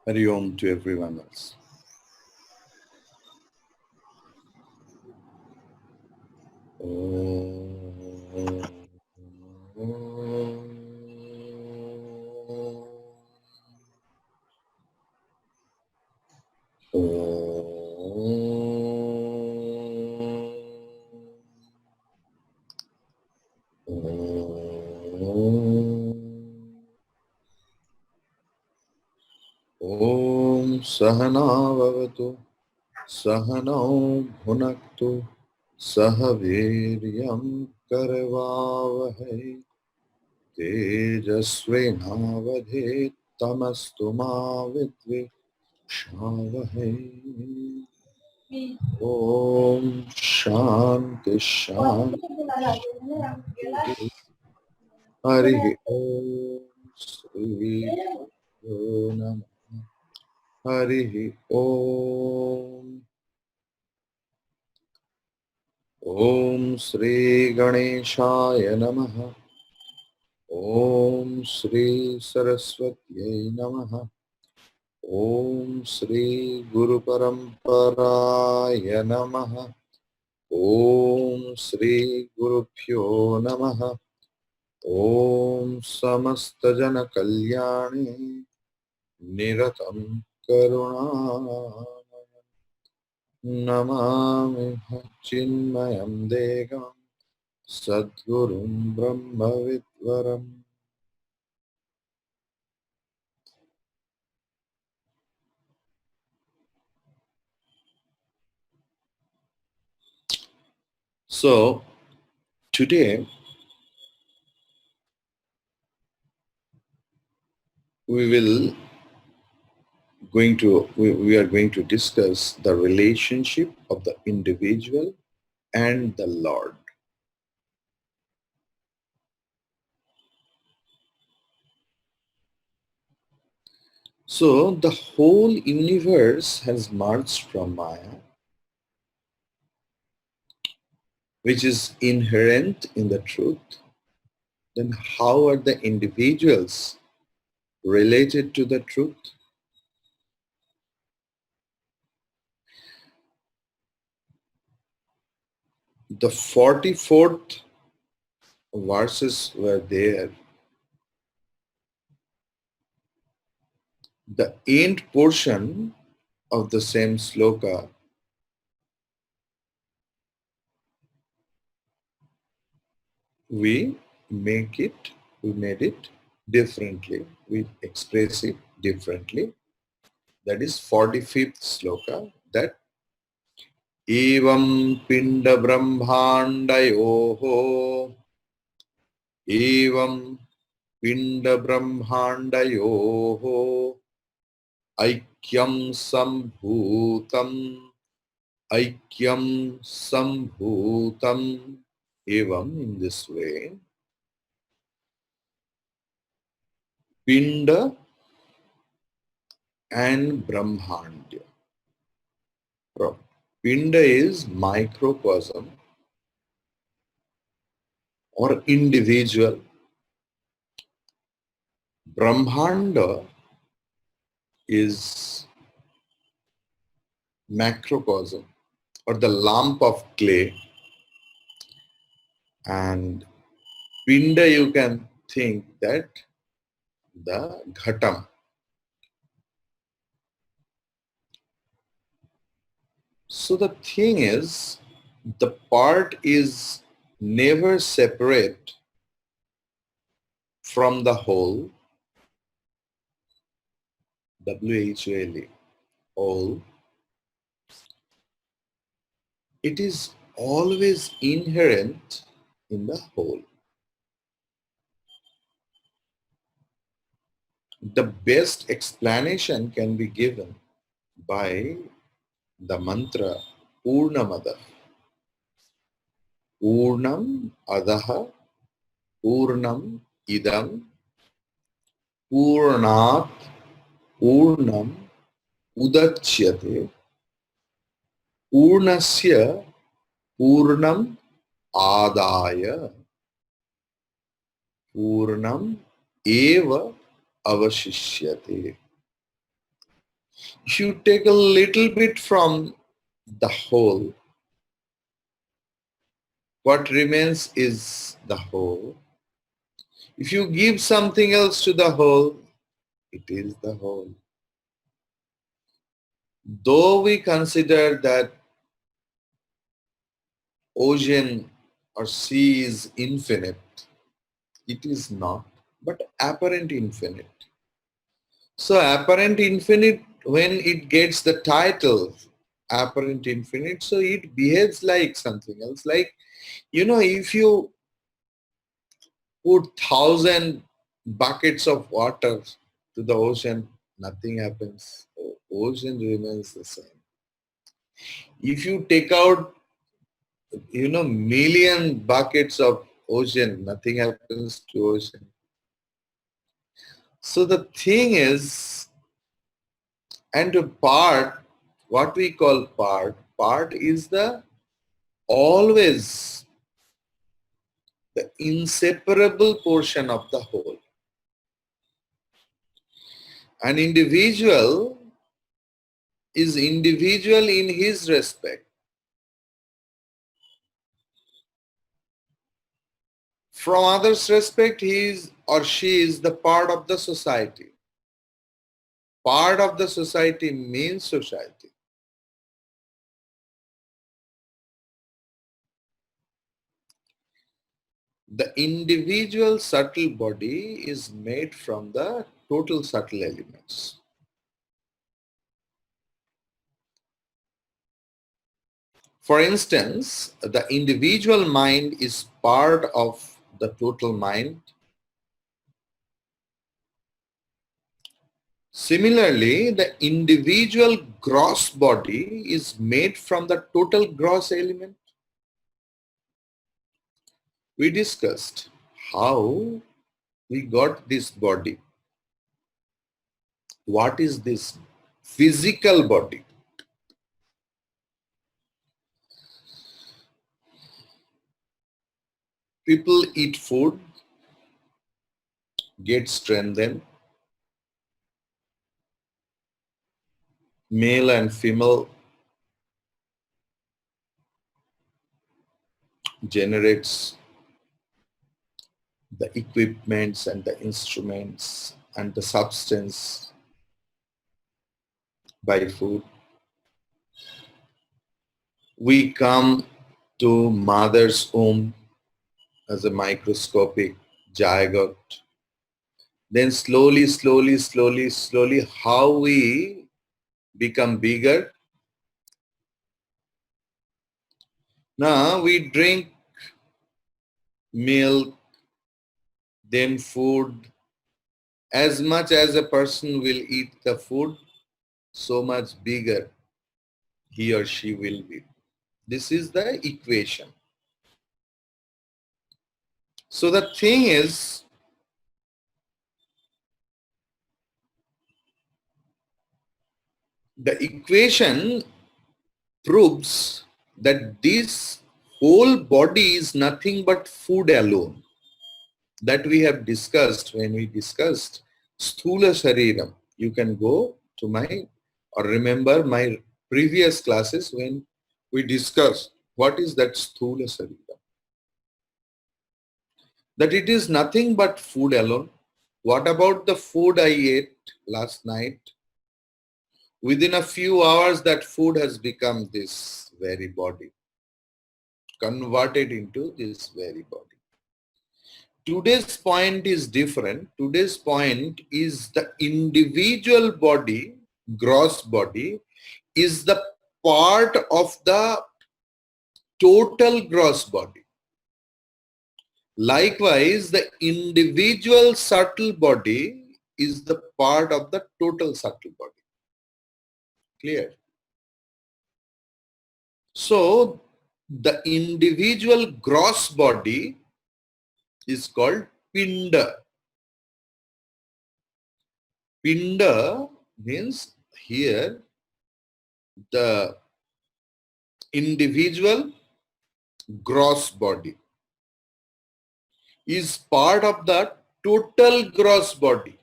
Hari Om to everyone else. Om Sahana Vavatu Sahanau Bhunaktu Sahaviryam Karvavahai Tejasvinavadhe Tamastu Ma Vidvi Shavahai. Om Shanti Shanti Hari Om Sri Guru Namah Hari Om. Om Sri Ganeshaya Namaha. Om Sri Saraswati Namaha. Om Sri Guru Paramparaya Namaha. Om Sri Guru Pyo Namaha. Om Samasta Jana Kalyani Niratam Karuna Namami Chinmayam Degam Sadgurum Brahmavidvaram. So today we are going to discuss the relationship of the individual and the Lord. So the whole universe has merged from Maya, which is inherent in the truth. Then how are the individuals related to the truth? The 44th verses were there. The end portion of the same sloka, we made it differently. We express it differently. That is 45th sloka. That Evam Pinda Brahmandayoho Evam Pinda Brahmandayoho Aikyam Sambhutam Evam, in this way, Pinda and Brahmandya. Pinda is microcosm or individual. Brahmanda is macrocosm or the lump of clay, and Pinda you can think that the ghatam. So the thing is, the part is never separate from the whole, W-H-O-L-E, whole. It is always inherent in the whole. The best explanation can be given by the mantra Purnamada. Purnam Adaha Purnam Idam Purnat Purnam Udachyate Purnasya Purnam Adaya Purnam Eva Avashishyate. If you take a little bit from the whole, what remains is the whole. If you give something else to the whole, it is the whole. Though we consider that ocean or sea is infinite, it is not, but apparent infinite. So apparent infinite, when it gets the title apparent infinite, so it behaves like something else. Like, if you put 1,000 buckets of water to the ocean, nothing happens. Ocean remains the same. If you take out, million buckets of ocean, nothing happens to ocean. So the thing is, and a part, what we call part is the always the inseparable portion of the whole. An individual is individual in his respect. From others' respect, he is or she is the part of the society. Part of the society means society. The individual subtle body is made from the total subtle elements. For instance, the individual mind is part of the total mind. Similarly, the individual gross body is made from the total gross element. We discussed how we got this body. What is this physical body? People eat food, get strengthened. Male and female generates the equipments and the instruments and the substance by food. We come to mother's womb as a microscopic zygote. Then slowly, how we become bigger. Now we drink milk, then food. As much as a person will eat the food, so much bigger he or she will be. This is the equation. So the thing is, the equation proves that this whole body is nothing but food alone. That we have discussed when we discussed Sthula Shariram. You can go to my or remember my previous classes when we discussed what is that Sthula Shariram. That it is nothing but food alone. What about the food I ate last night? Within a few hours, that food has become this very body, converted into this very body. Today's point is different. Today's point is the individual body, gross body, is the part of the total gross body. Likewise, the individual subtle body is the part of the total subtle body. Clear? So, the individual gross body is called Pinda. Pinda means here the individual gross body is part of the total gross body,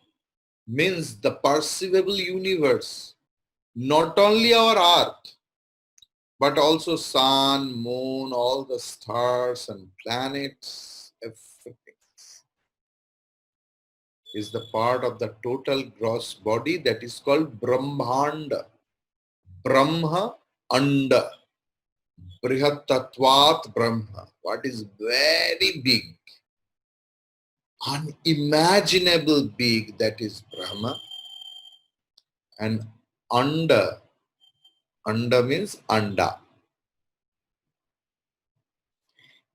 means the perceivable universe. not only our earth, but also sun, moon, all the stars and planets, everything is the part of the total gross body that is called Brahmanda. Brahma Anda. Brihatatvat Brahma. What is very big, unimaginable big, that is Brahma. And Anda. Anda means Anda.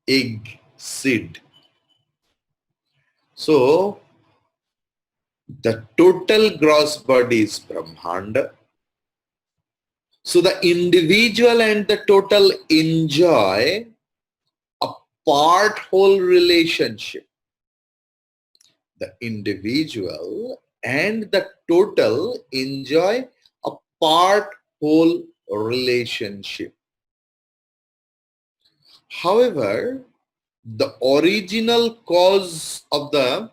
Egg, seed. So, the total gross body is Brahmanda. So the individual and the total enjoy a part whole relationship. The individual and the total enjoy a part whole relationship. However, the original cause of the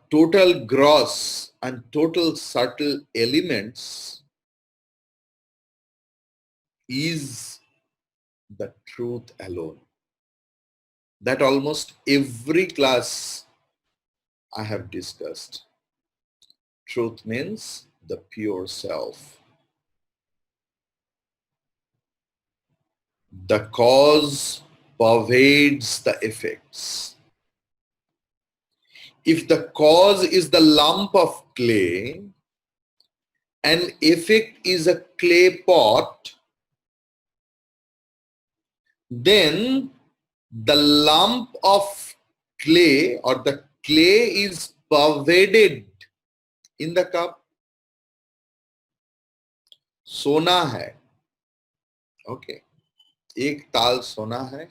total gross and total subtle elements is the truth alone. That almost every class I have discussed. Truth means the pure self. The cause pervades the effects. If the cause is the lump of clay and effect is a clay pot, then the lump of clay or the clay is pervaded in the cup. सोना है, okay, एक ताल सोना है,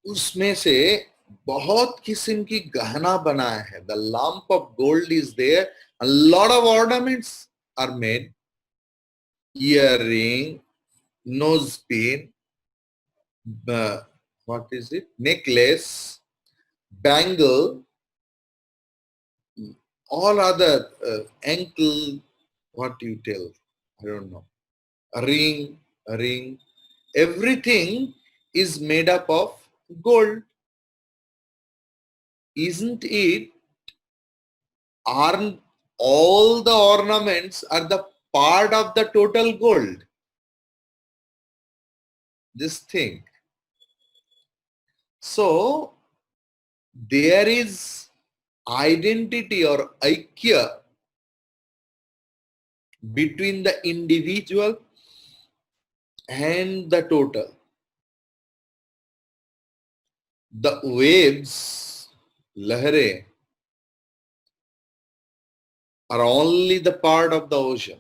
उसमें से बहुत किस्म की गहना बनाया है. The lump of gold is there. A lot of ornaments are made. Earring, nose pin, what is it? Necklace, bangle, all other ankle. What do you tell? I don't know. A ring. Everything is made up of gold. Isn't it? Aren't all the ornaments are the part of the total gold? Just think. So there is identity or aikya between the individual and the total. The waves, lahare, are only the part of the ocean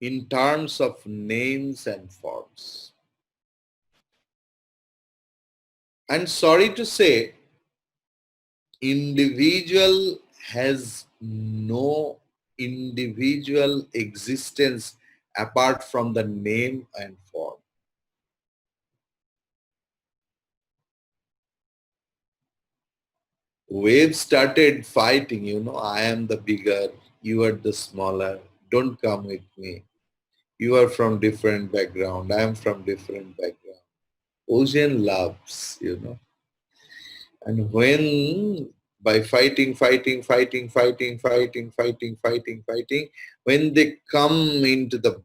in terms of names and forms. And sorry to say, individual has no individual existence apart from the name and form. Waves started fighting, I am the bigger, you are the smaller, don't come with me. You are from different background, I am from different background. Ocean loves, And when by fighting, when they come into the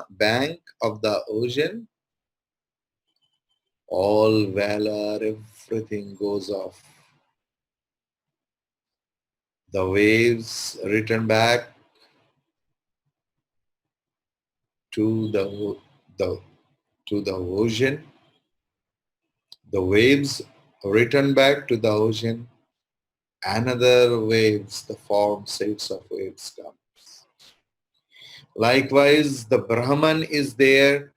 bank of the ocean, all valor, everything goes off. The waves return back to the ocean. The waves return back to the ocean. Another waves, the form sets of waves comes. Likewise, the Brahman is there.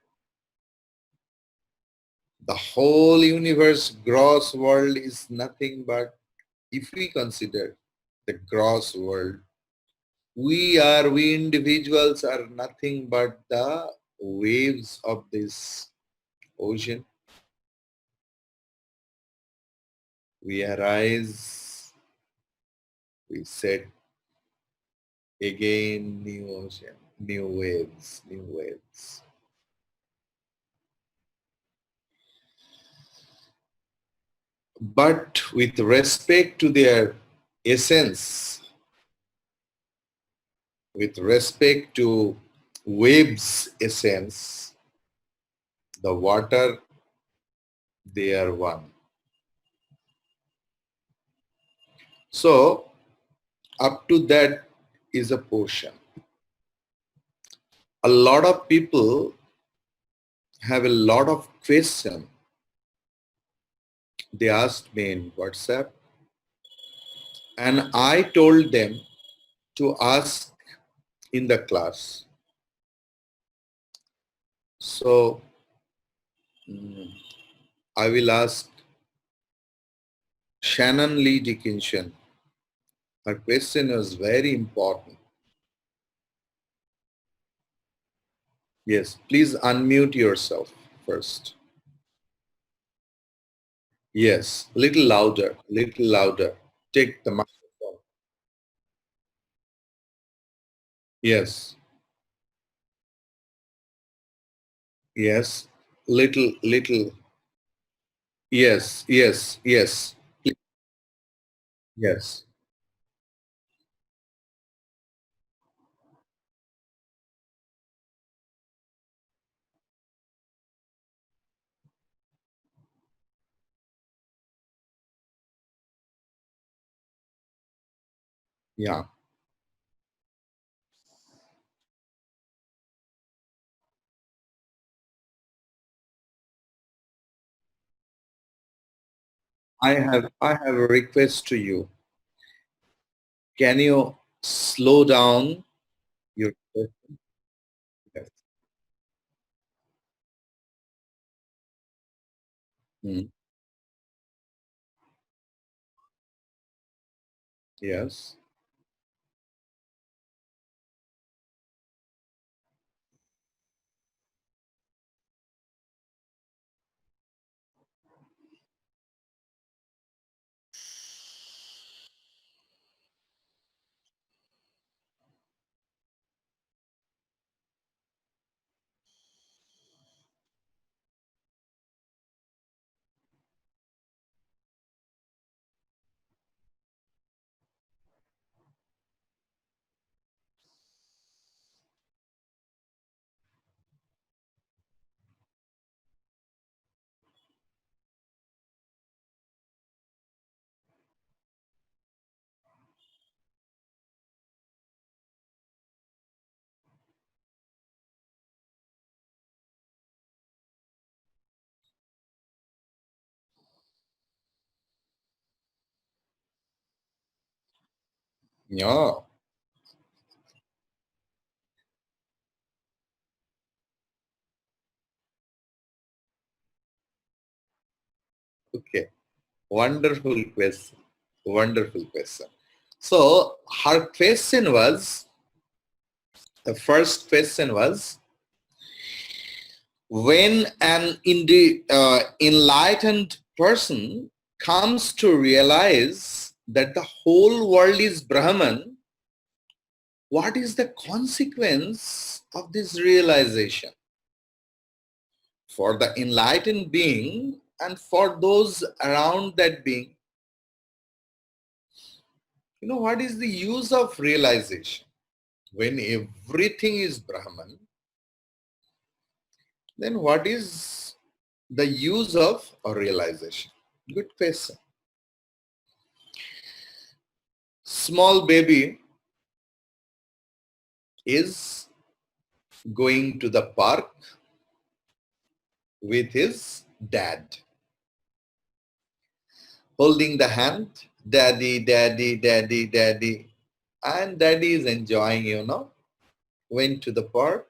The whole universe, gross world is nothing but, if we consider the gross world, we individuals are nothing but the waves of this ocean. We arise, We said again, new ocean, new waves, new waves. But with respect to their essence, with respect to waves' essence, the water, they are one. So, up to that is a portion. A lot of people have a lot of questions. They asked me in WhatsApp, and I told them to ask in the class. So, I will ask Shannon Lee Dickinson. Her question was very important. Yes, please unmute yourself first. Yes, little louder, little louder. Take the microphone. Yes, yes, little, little. Yes, yes, yes, yes. Yeah, I have a request to you. Can you slow down your question? Yes. Mm, yes. Yeah. Okay. Wonderful question. Wonderful question. So her question was, the first question was, when an enlightened person comes to realize that the whole world is Brahman, what is the consequence of this realization for the enlightened being and for those around that being? You know, what is the use of realization? When everything is Brahman, then what is the use of a realization? Good question. Small baby is going to the park with his dad, holding the hand, daddy, daddy, daddy, daddy, and daddy is enjoying, went to the park.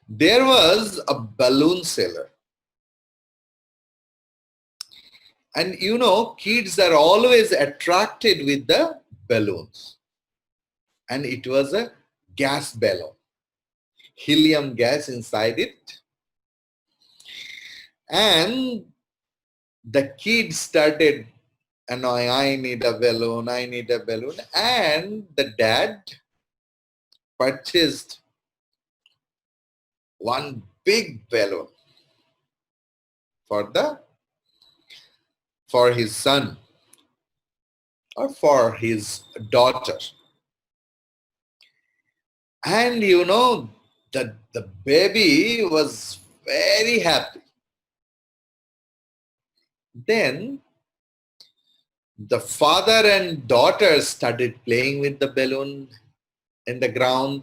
There was a balloon seller, and kids are always attracted with the balloons, and it was a gas balloon, helium gas inside it, and the kids started and I need a balloon, I need a balloon. And the dad purchased one big balloon for his son or for his daughter. And the baby was very happy. Then the father and daughter started playing with the balloon in the ground.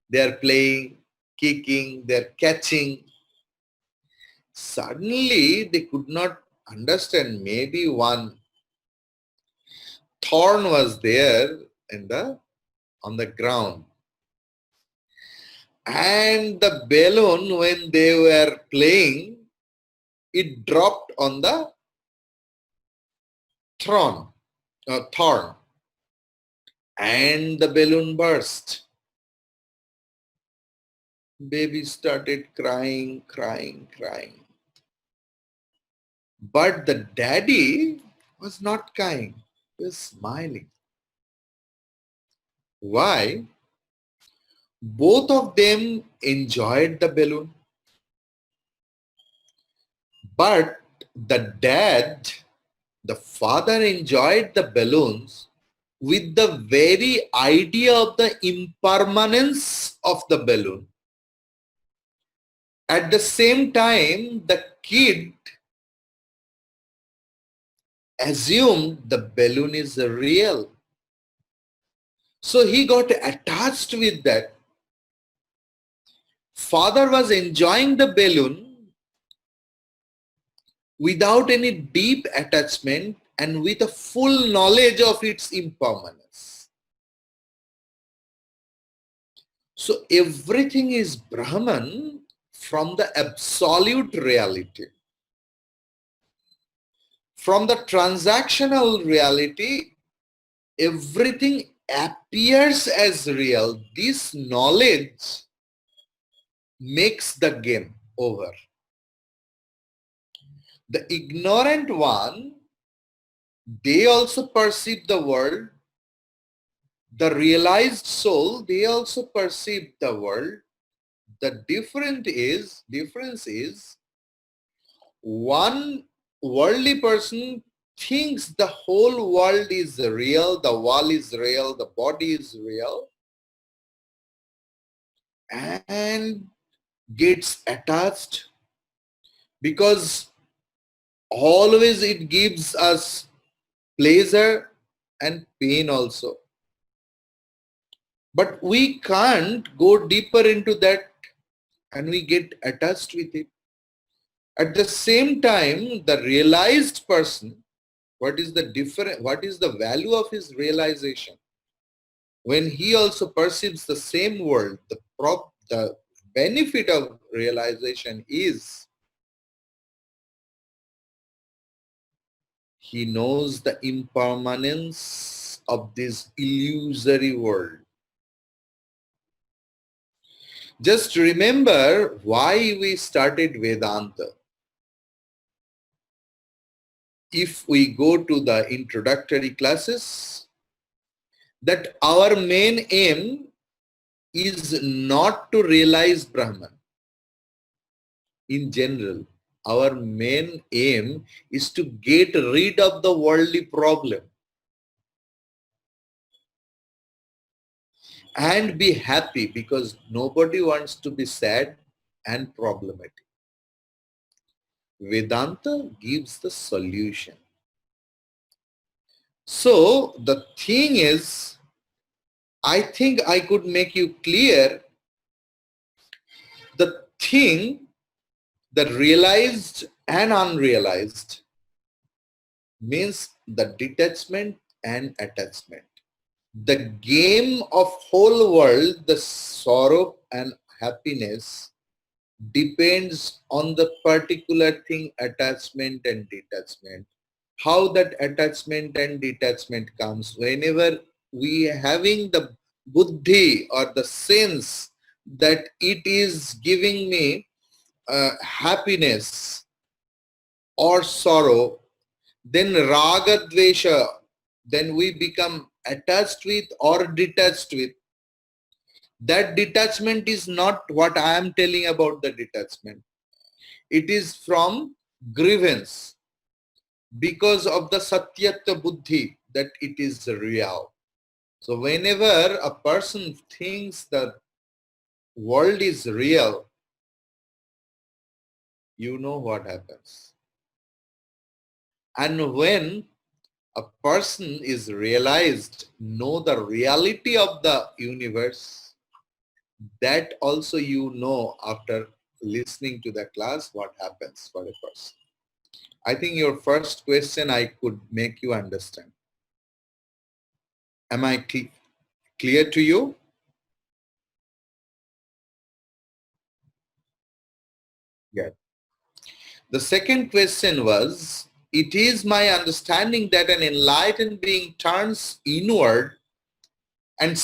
They're playing, kicking, they're catching. Suddenly they could not understand. Maybe one thorn was there on the ground. And the balloon, when they were playing, it dropped on the thorn, and the balloon burst. Baby started crying, crying, crying. But the daddy was not crying, he was smiling. Why? Both of them enjoyed the balloon. But the father enjoyed the balloons with the very idea of the impermanence of the balloon. At the same time, the kid assumed the balloon is real. So he got attached with that. Father was enjoying the balloon without any deep attachment and with a full knowledge of its impermanence. So everything is Brahman from the absolute reality. From the transactional reality, everything appears as real. This knowledge makes the game over. The ignorant one, they also perceive the world. The realized soul, they also perceive the world. The difference is one worldly person thinks the whole world is real, the wall is real, the body is real, and gets attached because always it gives us pleasure and pain also. But we can't go deeper into that and we get attached with it. At the same time, the realized person, what is the value of his realization? When he also perceives the same world, the benefit of realization is he knows the impermanence of this illusory world. Just remember why we started Vedanta. If we go to the introductory classes, that our main aim is not to realize Brahman. In general, our main aim is to get rid of the worldly problem and be happy, because nobody wants to be sad and problematic. Vedanta gives the solution. So the thing is, I think I could make you clear the thing, the realized and unrealized means the detachment and attachment. The game of whole world, the sorrow and happiness depends on the particular thing, attachment and detachment. How that attachment and detachment comes, whenever we having the buddhi or the sense that it is giving me happiness or sorrow, then raga dvesha, then we become attached with or detached with. That detachment is not what I am telling about the detachment. It is from grievance because of the satyata buddhi that it is real. So whenever a person thinks the world is real, you know what happens. And when a person is realized, know the reality of the universe, that also you know after listening to the class what happens for a person. I think your first question I could make you understand. Am I clear to you? Yeah. The second question was, it is my understanding that an enlightened being turns inward and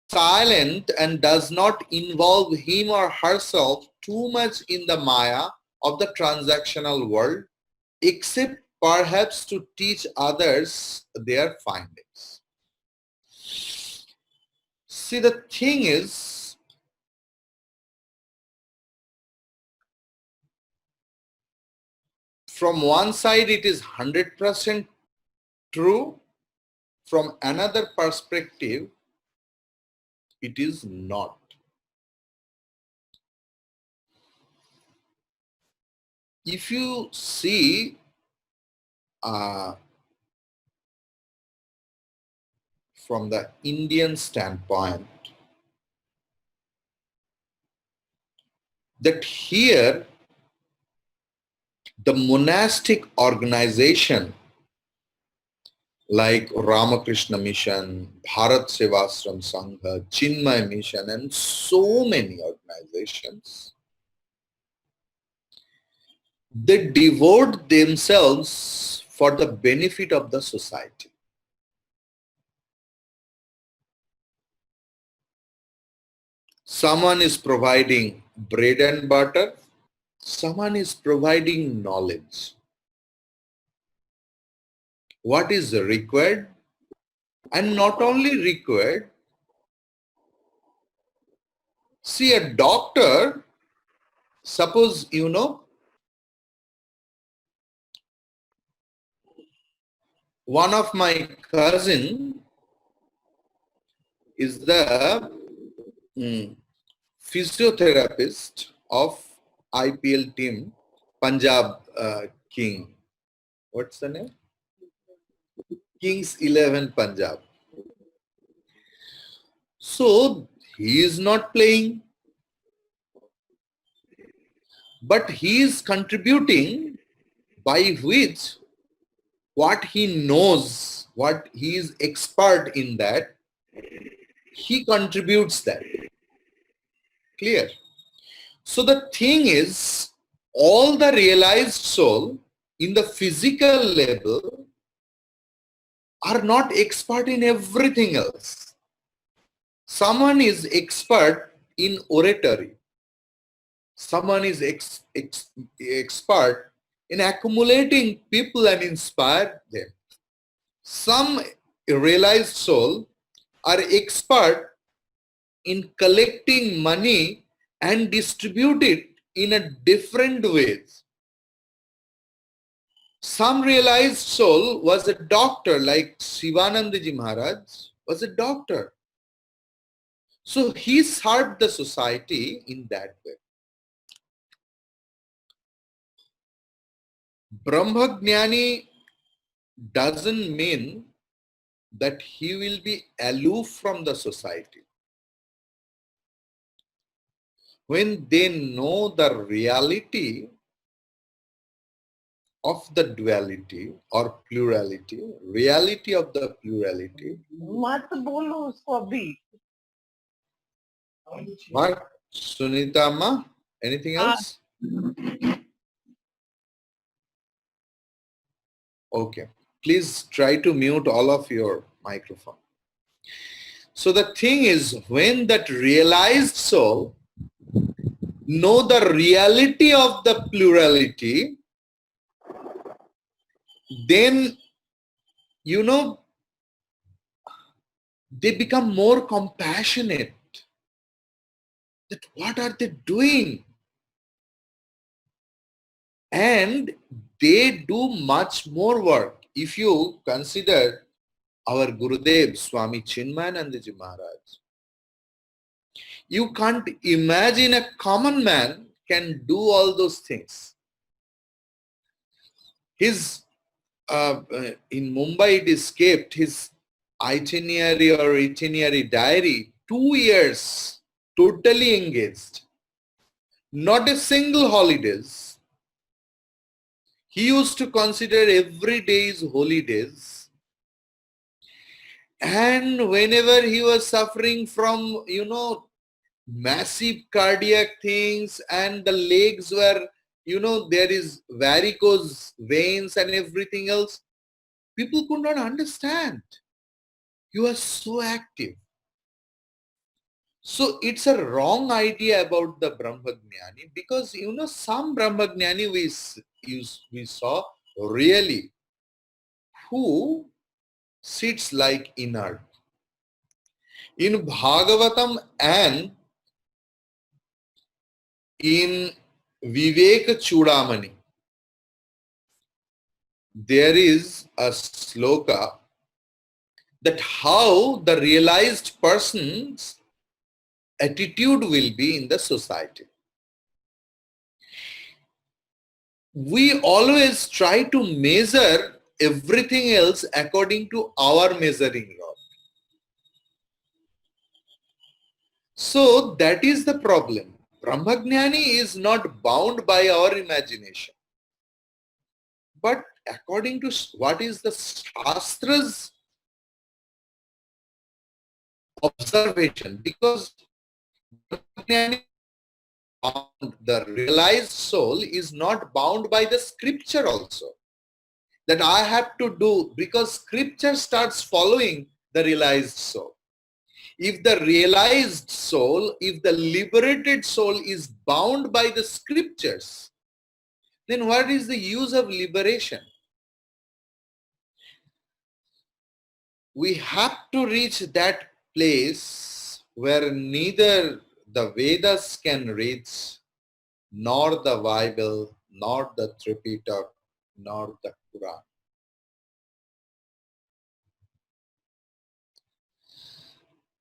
silent and does not involve him or herself too much in the maya of the transactional world, except perhaps to teach others their findings. See, the thing is, from one side it is 100% true, from another perspective it is not. If you see from the Indian standpoint, that here the monastic organization like Ramakrishna Mission, Bharat Sevashram Sangha, Chinmay Mission, and so many organizations, they devote themselves for the benefit of the society. Someone is providing bread and butter, someone is providing knowledge. What is required? And not only required, see, a doctor, suppose one of my cousin is the physiotherapist of IPL team, Punjab King. What's the name? Kings 11 Punjab. So he is not playing, but he is contributing by which what he knows, what he is expert in that, he contributes that. Clear? So the thing is, all the realized soul in the physical level are not expert in everything else. Someone is expert in oratory. Someone is expert in accumulating people and inspire them. Some realized soul are expert in collecting money and distribute it in a different ways. Some realized soul was a doctor, like Shivanandaji Maharaj was a doctor. So he served the society in that way. Brahmagnani doesn't mean that he will be aloof from the society. When they know the reality of the duality or plurality, reality of the plurality. What? Sunita Amma? Anything else? Okay. Please try to mute all of your microphone. So the thing is, when that realized soul know the reality of the plurality, then, you know, they become more compassionate. That what are they doing? And they do much more work. If you consider our Gurudev Swami Chinmayanandaji Maharaj, you can't imagine a common man can do all those things. His in Mumbai, it is kept his itinerary diary, 2 years totally engaged, not a single holidays. He used to consider every day is holy days, and whenever he was suffering from, you know, massive cardiac things, and the legs were, you know, there is varicose veins and everything else, people could not understand. You are so active. So it's a wrong idea about the Brahmagnani, because, you know, some Brahmagnani we saw really who sits like inert. In Bhagavatam and in Viveka Chudamani, there is a sloka that how the realized person's attitude will be in the society. We always try to measure everything else according to our measuring rod. So that is the problem. Brahmagnani is not bound by our imagination, but according to what is the Shastra's observation, because the realized soul is not bound by the scripture also, that I have to do, because scripture starts following the realized soul. If the realized soul, if the liberated soul is bound by the scriptures, then what is the use of liberation? We have to reach that place where neither the Vedas can reach, nor the Bible, nor the Tripitaka, nor the Quran.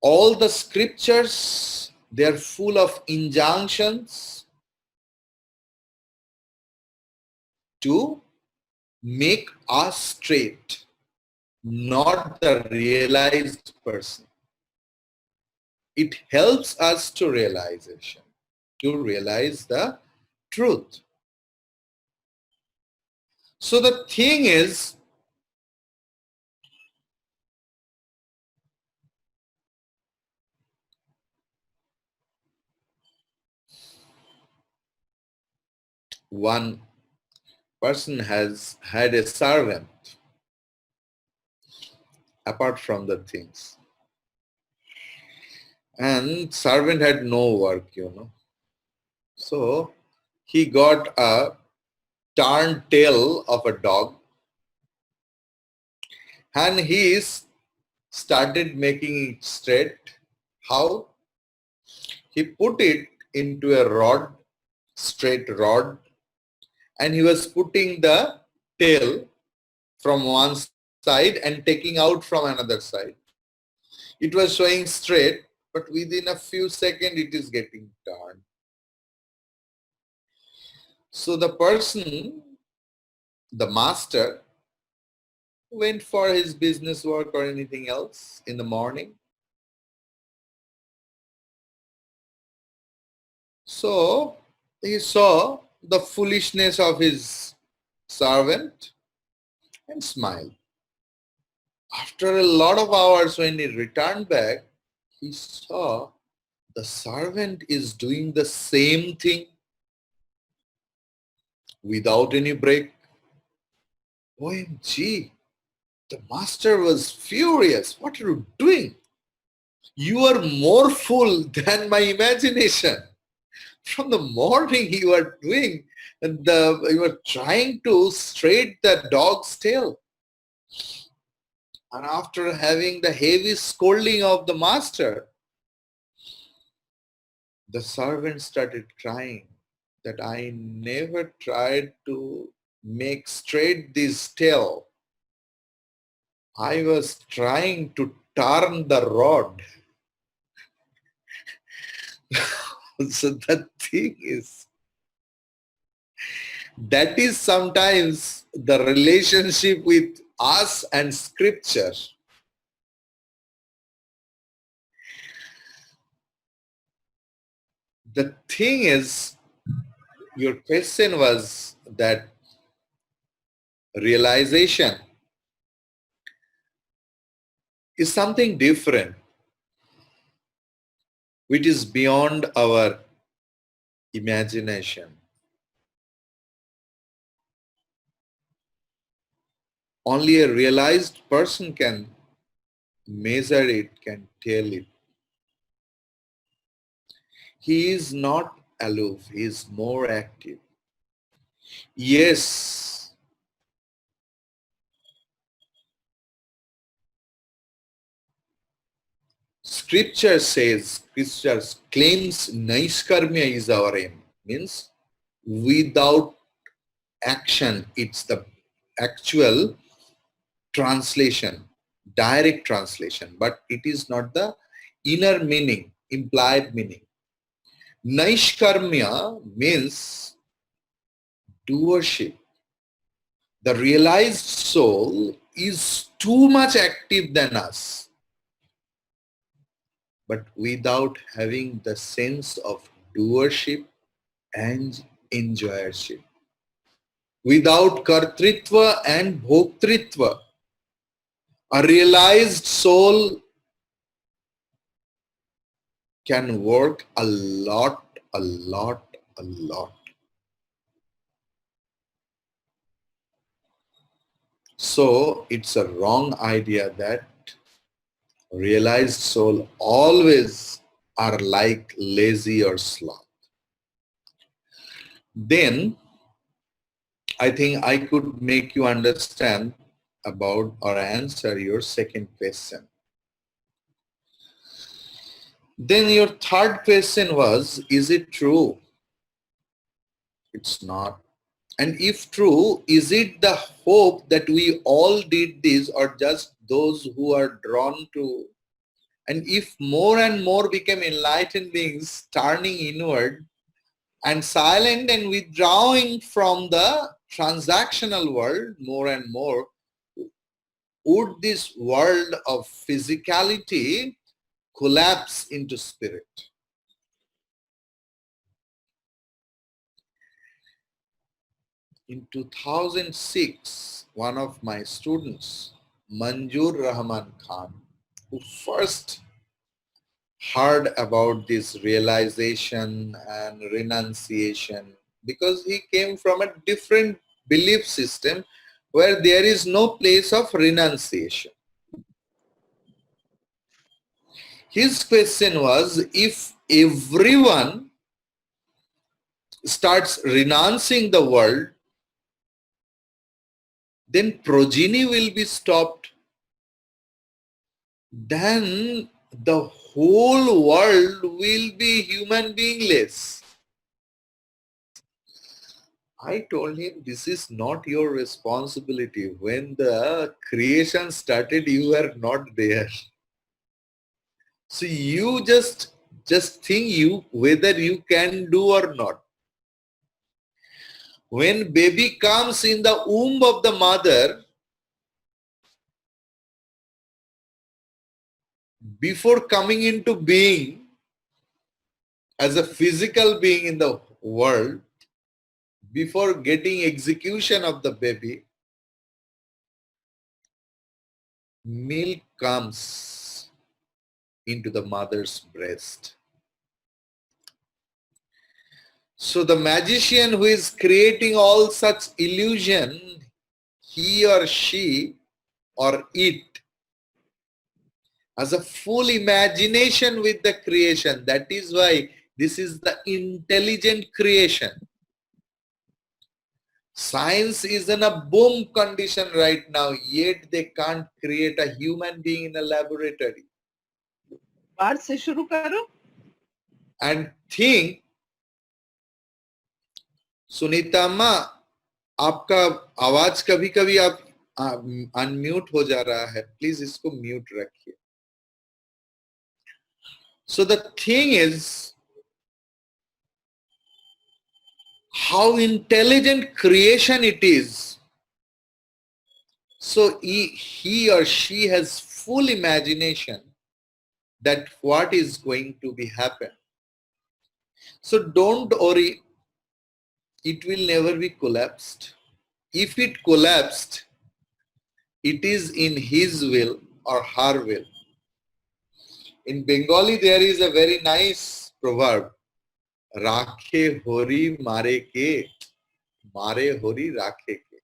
All the scriptures, they are full of injunctions to make us straight, not the realized person. It helps us to realization, to realize the truth. So the thing is, one person has had a servant apart from the things, and servant had no work, you know. So he got a turned tail of a dog, and he started making it straight. How? He put it into a rod, straight rod, and he was putting the tail from one side and taking out from another side. It was showing straight, but within a few seconds it is getting turned. So the person, the master, went for his business work or anything else in the morning. So he saw the foolishness of his servant and smiled. After a lot of hours, when he returned back, he saw the servant is doing the same thing without any break. OMG, the master was furious. What are you doing? You are more fool than my imagination. From the morning you are doing You were trying to straight the dog's tail. And after having the heavy scolding of the master, the servant started crying that I never tried to make straight this tail. I was trying to turn the rod. So the thing is, that is sometimes the relationship with us and scripture. The thing is, your question was that realization is something different, which is beyond our imagination. Only a realized person can measure it, can tell it. He is not aloof, he is more active. Yes, scripture says, scripture claims Naishkarmya is our aim. Means without action, it's the actual translation, direct translation, but it is not the inner meaning, implied meaning. Naishkarmya means doership. The realized soul is too much active than us, but without having the sense of doership and enjoyership. Without kartritva and bhoktritva, a realized soul can work a lot, a lot, a lot. So it's a wrong idea that realized soul always are like lazy or sloth. Then I think I could make you understand about or answer your second question. Then your third question was, is it true? It's not. And if true, is it the hope that we all did this or just those who are drawn to? And if more and more became enlightened beings turning inward and silent and withdrawing from the transactional world more and more, would this world of physicality collapse into spirit? In 2006, one of my students, Manjur Rahman Khan, who first heard about this realization and renunciation, because he came from a different belief system where there is no place of renunciation. His question was, if everyone starts renouncing the world, then progeny will be stopped. Then the whole world will be human beingless. I told him, this is not your responsibility. When the creation started, you were not there. So you just think you whether you can do or not. When baby comes in the womb of the mother, before coming into being as a physical being in the world, before getting execution of the baby, milk comes into the mother's breast. So the magician who is creating all such illusion, he or she or it has a full imagination with the creation. That is why this is the intelligent creation. Science is in a boom condition right now, yet they can't create a human being in a laboratory. बाहर से शुरू करो. And think, Sunita अम्मा, आपका आवाज कभी कभी आप अनम्यूट हो जा रहा है, प्लीज इसको म्यूट रखिए. So the thing is, how intelligent creation it is. So he or she has full imagination that what is going to be happen. So don't worry, it will never be collapsed. If it collapsed, it is in his will or her will. In Bengali, there is a very nice proverb. Rakhe hori mare ke, mare hori rakhe ke.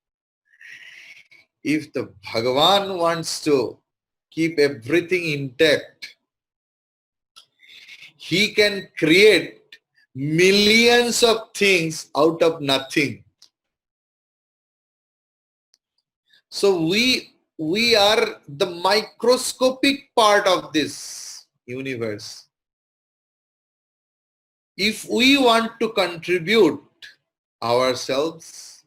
If the Bhagavan wants to keep everything intact, he can create millions of things out of nothing. So we are the microscopic part of this universe. If we want to contribute ourselves,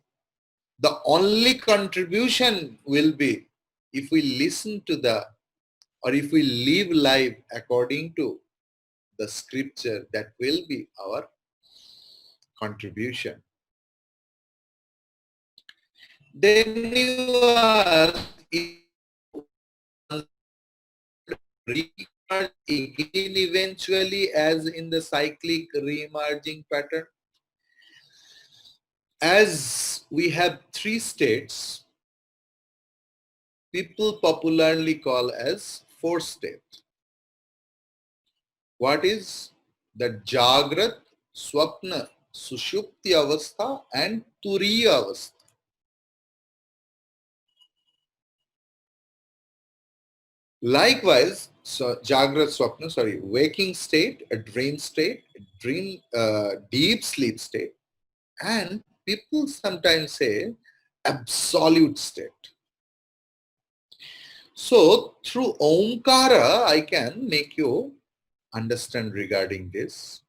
the only contribution will be if we listen to or if we live life according to the scripture, that will be our contribution. Then you are re-emerge again eventually as in the cyclic re-emerging pattern. As we have three states, people popularly call as four state. What is the Jagrat, Swapna, Sushupti Avastha and Turiya Avastha. Likewise, so Jagrat, Swapna, waking state, a dream state, deep sleep state, and people sometimes say absolute state. So through Omkara, I can make you understand regarding this.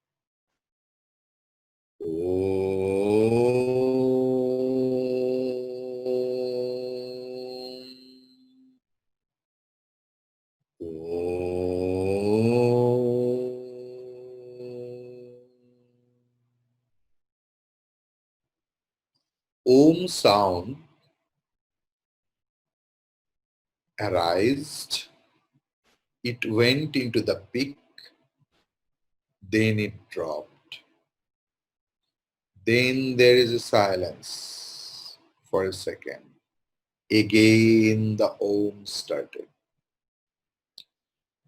Om sound arised, it went into the peak, then it dropped. Then there is a silence for a second. Again the Om started.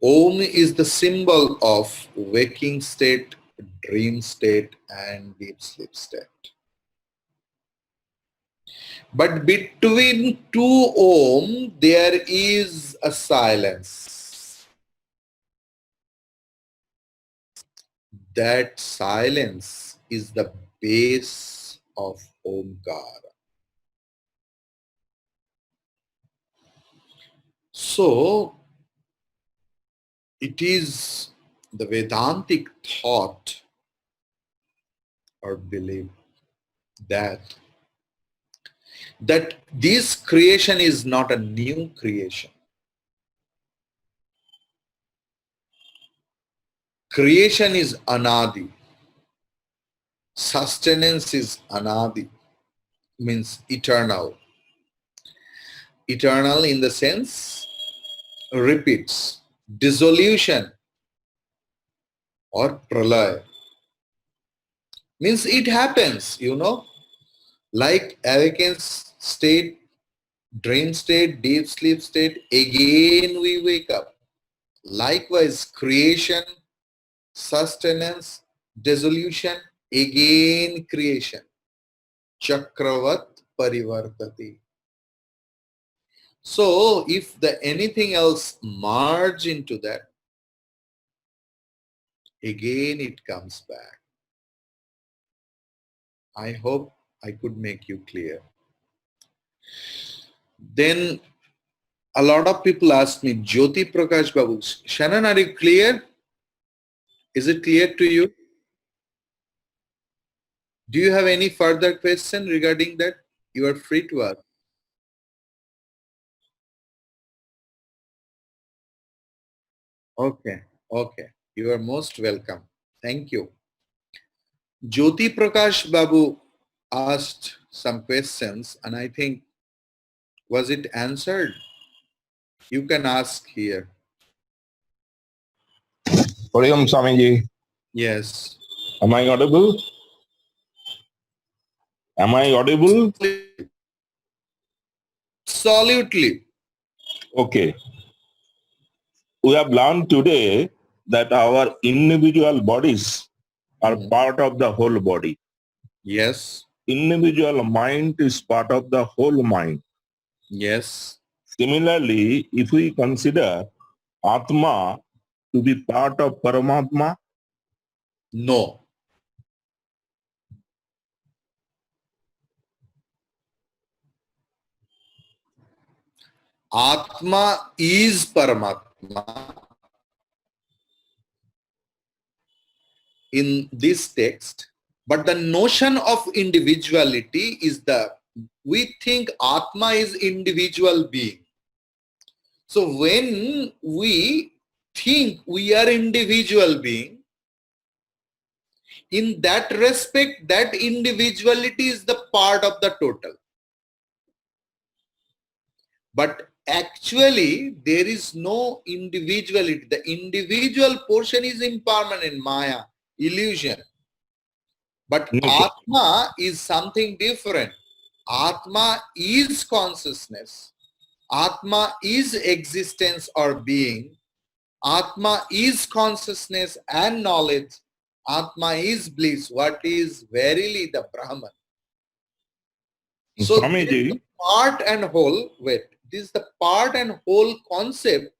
Om is the symbol of waking state, dream state and deep sleep state. But between two Om, there is a silence. That silence is the base of Omkara. So, it is the Vedantic thought or belief that this creation is not a new creation. Creation is anadi. Sustenance is anadi, means eternal. Eternal in the sense repeats. Dissolution or pralaya means it happens, like awakened state, dream state, deep sleep state, again we wake up. Likewise, creation, sustenance, dissolution, again creation. Chakravat parivartati. So if anything else merge into that, again it comes back. I hope I could make you clear. Then a lot of people ask me, Jyoti Prakash Babu, Shannon, are you clear? Is it clear to you? Do you have any further question regarding that? You are free to ask. Okay, okay. You are most welcome. Thank you. Jyoti Prakash Babu asked some questions and I think, was it answered? You can ask here. Hariom Swamiji, Yes. am I audible? Am I audible? Absolutely. Okay. We have learned today that our individual bodies are part of the whole body. Yes. Individual mind is part of the whole mind. Yes. Similarly, if we consider Atma to be part of Paramatma, No. Atma is Paramatma in this text, but the notion of individuality is we think Atma is individual being. So when we think we are individual being, in that respect, that individuality is the part of the total. But actually, there is no individuality. The individual portion is impermanent, Maya, illusion. But okay. Atma is something different. Atma is consciousness. Atma is existence or being. Atma is consciousness and knowledge. Atma is bliss. What is verily the Brahman. So this is the Swamiji, part and whole, this is the part and whole concept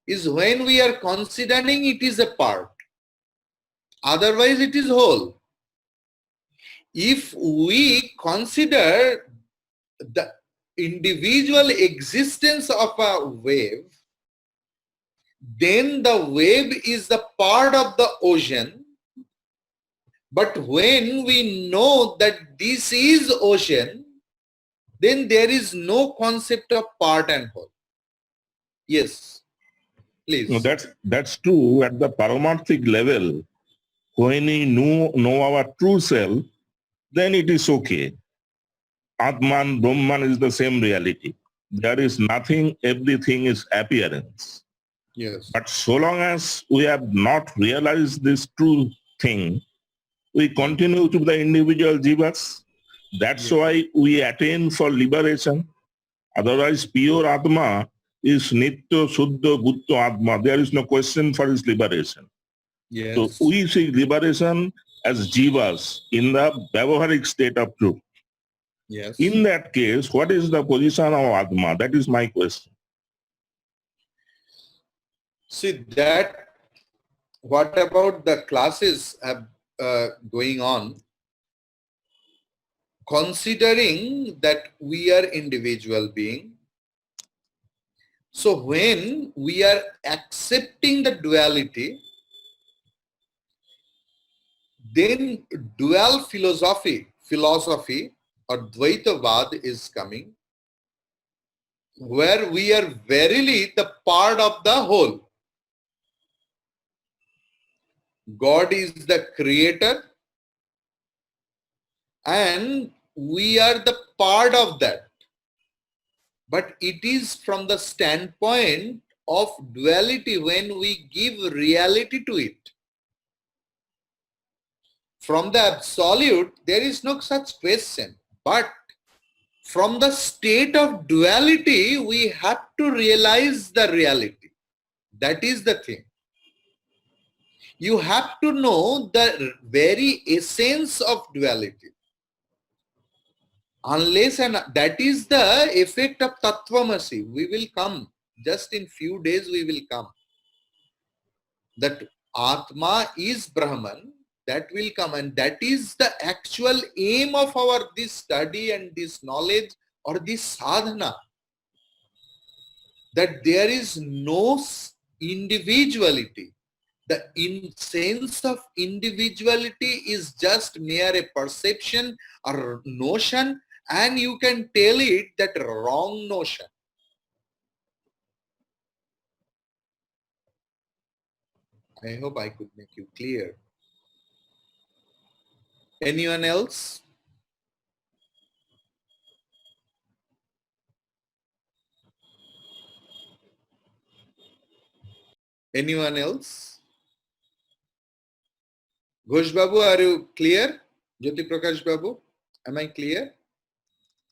is when we are considering it is a part. Otherwise it is whole. If we consider the individual existence of a wave, then the wave is the part of the ocean. But when we know that this is ocean, then there is no concept of part and whole. Yes, please. that's true at the paramarthic level. When we know our true self, then it is okay. Atman, Brahman is the same reality. There is nothing, everything is appearance. Yes. But so long as we have not realized this true thing, we continue to be the individual jivas. That's why we attain for liberation. Otherwise, pure Atma is Nitya Suddha Bhutto Atma. There is no question for his liberation. Yes. So we see liberation as jivas in the Vyavaharic state of truth. Yes. In that case, what is the position of Atma? That is my question. See that, what about the classes have going on, considering that we are individual being. So when we are accepting the duality, then dual philosophy or Dvaitavad is coming, where we are verily the part of the whole. God is the creator and we are the part of that. But it is from the standpoint of duality when we give reality to it. From the absolute, there is no such question. But from the state of duality, we have to realize the reality. That is the thing. You have to know the very essence of duality. Unless, and that is the effect of Tattvamasi. We will come, just in few days we will come. That Atma is Brahman, that will come, and that is the actual aim of our this study and this knowledge or this sadhana, that there is no individuality. The sense of individuality is just mere a perception or notion, and you can tell it that wrong notion. I hope I could make you clear. Anyone else? Anyone else? Ghosh Babu, are you clear? Jyoti Prakash Babu, am I clear?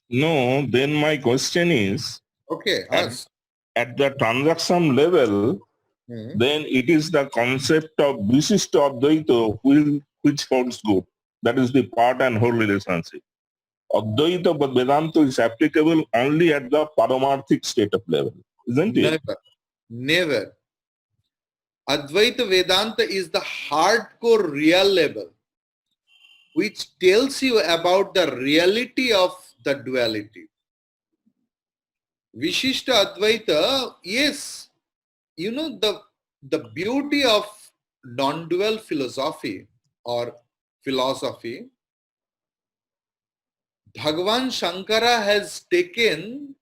No, then my question is, Okay, at, ask. at the transaction level, then it is the concept of Visishta Advaita which holds good. That is the part and whole relationship. Advaita but Vedanta is applicable only at the paramarthic state of level, isn't it? Never, never. Advaita Vedanta is the hardcore real level, which tells you about the reality of the duality. Vishishta Advaita, yes, you know, the beauty of non-dual philosophy or philosophy, Bhagavan Shankara has taken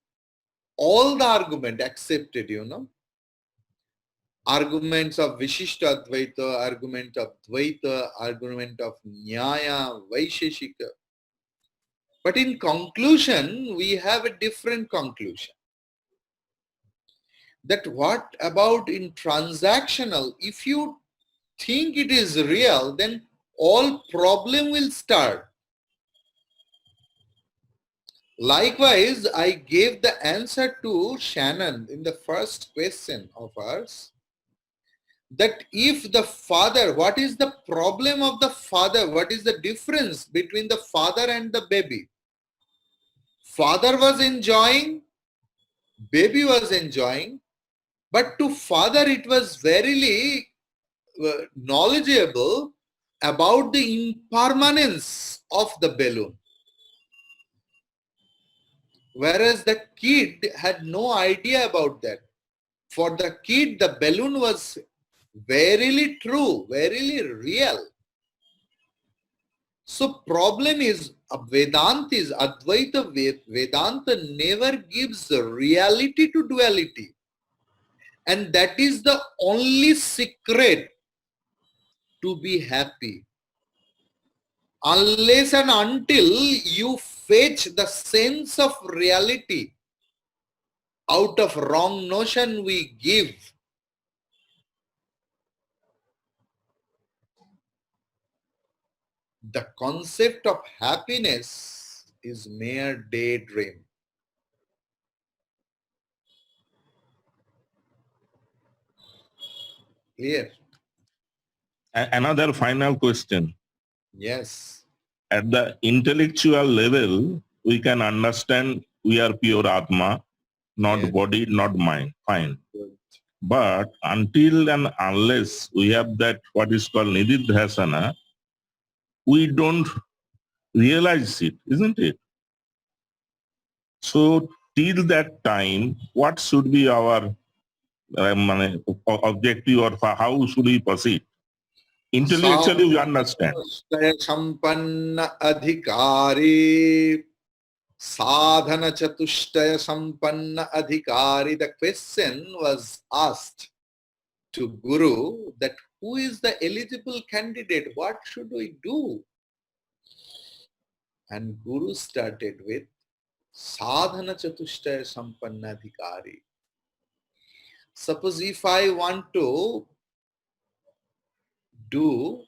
all the argument accepted, you know, arguments of Vishishta Advaita, argument of Dvaita, argument of Nyaya, Vaisheshika. But in conclusion, we have a different conclusion. That what about in transactional, if you think it is real, then all problem will start. Likewise, I gave the answer to Shannon in the first question of ours, that if the father, what is the problem of the father? What is the difference between the father and the baby? Father was enjoying, baby was enjoying, but to father it was verily knowledgeable about the impermanence of the balloon. Whereas the kid had no idea about that. For the kid, the balloon was verily true, verily real. So problem is, Vedanta is, Advaita Vedanta never gives reality to duality. And that is the only secret to be happy. Unless and until you fetch the sense of reality out of wrong notion we give, the concept of happiness is mere daydream. Clear? Another final question. Yes. At the intellectual level, we can understand we are pure Atma, not Yes. body, not mind. Fine. Good. But until and unless we have that what is called nididhyasana, we don't realize it, isn't it? So till that time, what should be our objective, or how should we proceed? Intellectually we understand. Sampanna adhikari, sadhana chatushtaya sampanna adhikari. The question was asked to Guru that who is the eligible candidate? What should we do? And Guru started with sadhana chatushtaya sampanna adhikari. Suppose if I want to do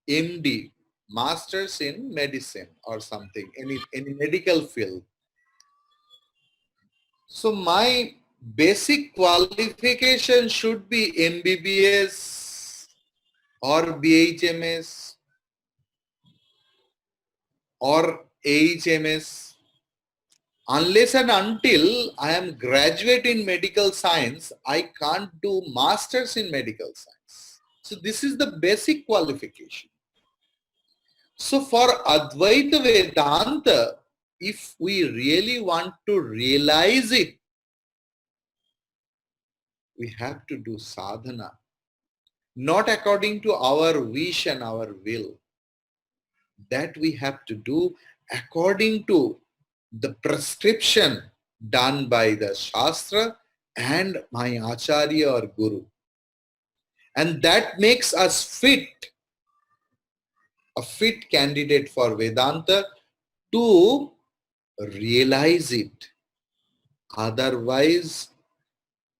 MD, Masters in Medicine or something, any medical field. So my basic qualification should be MBBS or BHMS or AHMS. Unless and until I am graduate in medical science, I can't do Masters in medical science. So this is the basic qualification. So for Advaita Vedanta, if we really want to realize it, we have to do sadhana, not according to our wish and our will. That we have to do according to the prescription done by the Shastra and my Acharya or Guru. And that makes us fit, a fit candidate for Vedanta to realize it. Otherwise,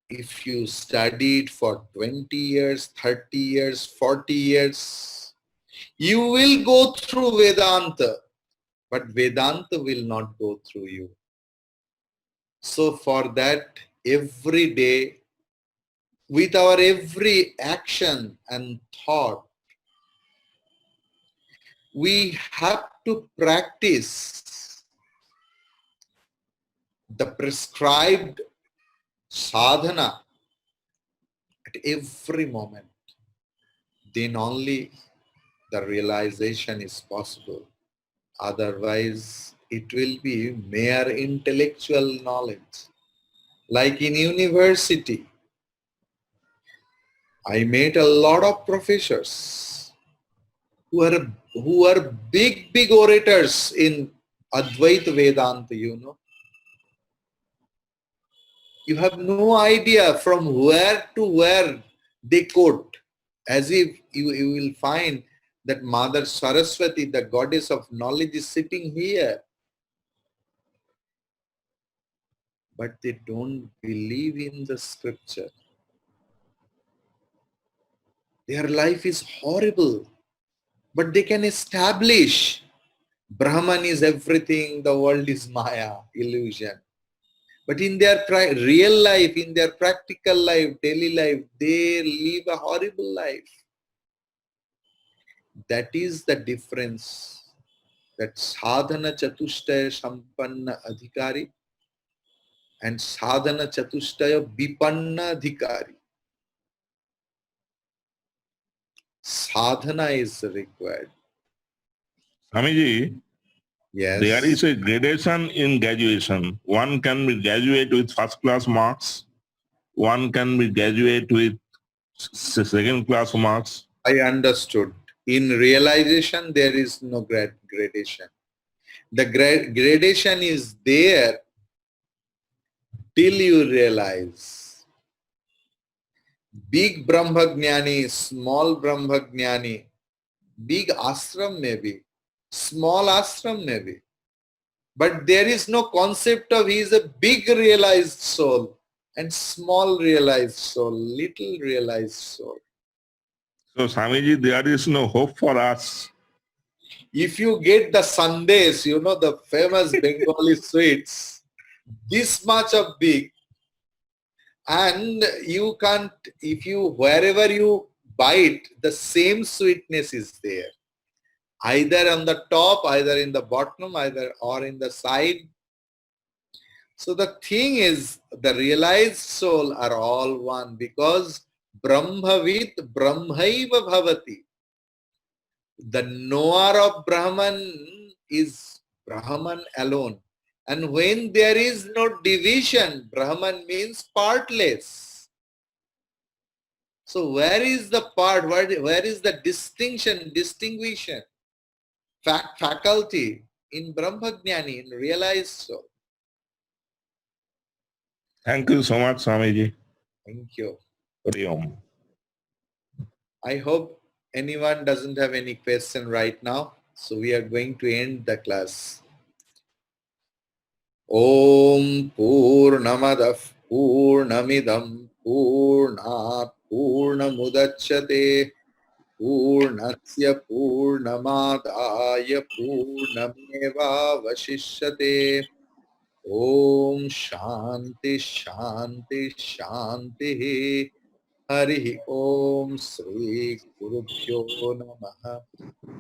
if you studied for 20 years, 30 years, 40 years, you will go through Vedanta, but Vedanta will not go through you. So for that, every day, with our every action and thought, we have to practice the prescribed sadhana at every moment. Then only the realization is possible. Otherwise, it will be mere intellectual knowledge. Like in university, I met a lot of professors who are big orators in Advaita Vedanta, you know. You have no idea from where to where they quote. As if you will find that Mother Saraswati, the goddess of knowledge, is sitting here. But they don't believe in the scripture. Their life is horrible. But they can establish Brahman is everything, the world is Maya, illusion. But in their real life, in their practical life, daily life, they live a horrible life. That is the difference. That sadhana chatushtaya sampanna adhikari and sadhana chatushtaya vipanna adhikari. Sadhana is required. Swamiji, Yes. there is a gradation in graduation. One can be graduate with first class marks. One can be graduate with second class marks. I understood. In realization, there is no gradation. The gradation is there till you realize. Big Brahmagnani, small Brahmagnani, big ashram maybe, small ashram maybe. But there is no concept of he is a big realized soul and small realized soul, little realized soul. So Swamiji, there is no hope for us. If you get the sandesh, you know, the famous Bengali sweets, this much of big, and you can't, if you, wherever you bite, the same sweetness is there. Either on the top, either in the bottom, either or in the side. So the thing is, the realized soul are all one because Brahmavid Brahmaiva Bhavati. The knower of Brahman is Brahman alone. And when there is no division, Brahman means partless. So where is the part, where is the distinction, distinguishing faculty in Brahmagnani, in realized soul? Thank you so much, Swamiji. Thank you. Hari Om. I hope anyone doesn't have any question right now. So we are going to end the class. Om Purnamadah Purnamidam Purnat Purnamudachyate Purnasya Purnamadaya Purnameva Vashishyate. Om Shanti Shanti Shanti. Hari Om Sri Gurubhyo Namaha.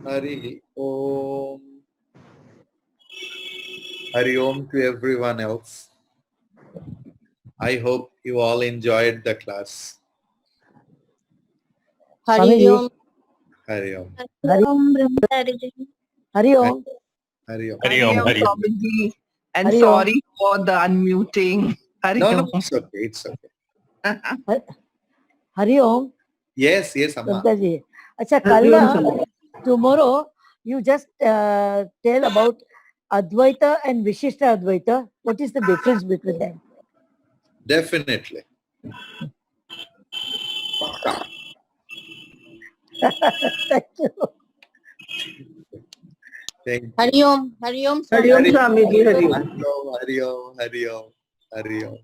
Hari Om. Hari Om to everyone else. I hope you all enjoyed the class. Hari Om. Hari Om. Hari Om Brahmacharya. Hari Om. Hari Om. Hari Om, Hari Om. Swamiji. And Hari Om. sorry for the unmuting. Hari No, no, Om. it's okay. It's okay. Hari Om. Yes, yes, Amma. Samta ji. Acha, Hari Om, kal Swamiji. tomorrow you just tell about Advaita and Vishishta Advaita. What is the difference between them? Definitely. Thank you. Thank you. Hari Om, Hari Om, Hari Om, Hari- Swamiji. Hari Om. Hari Om, Hari Om, Hari Om, Hari Om.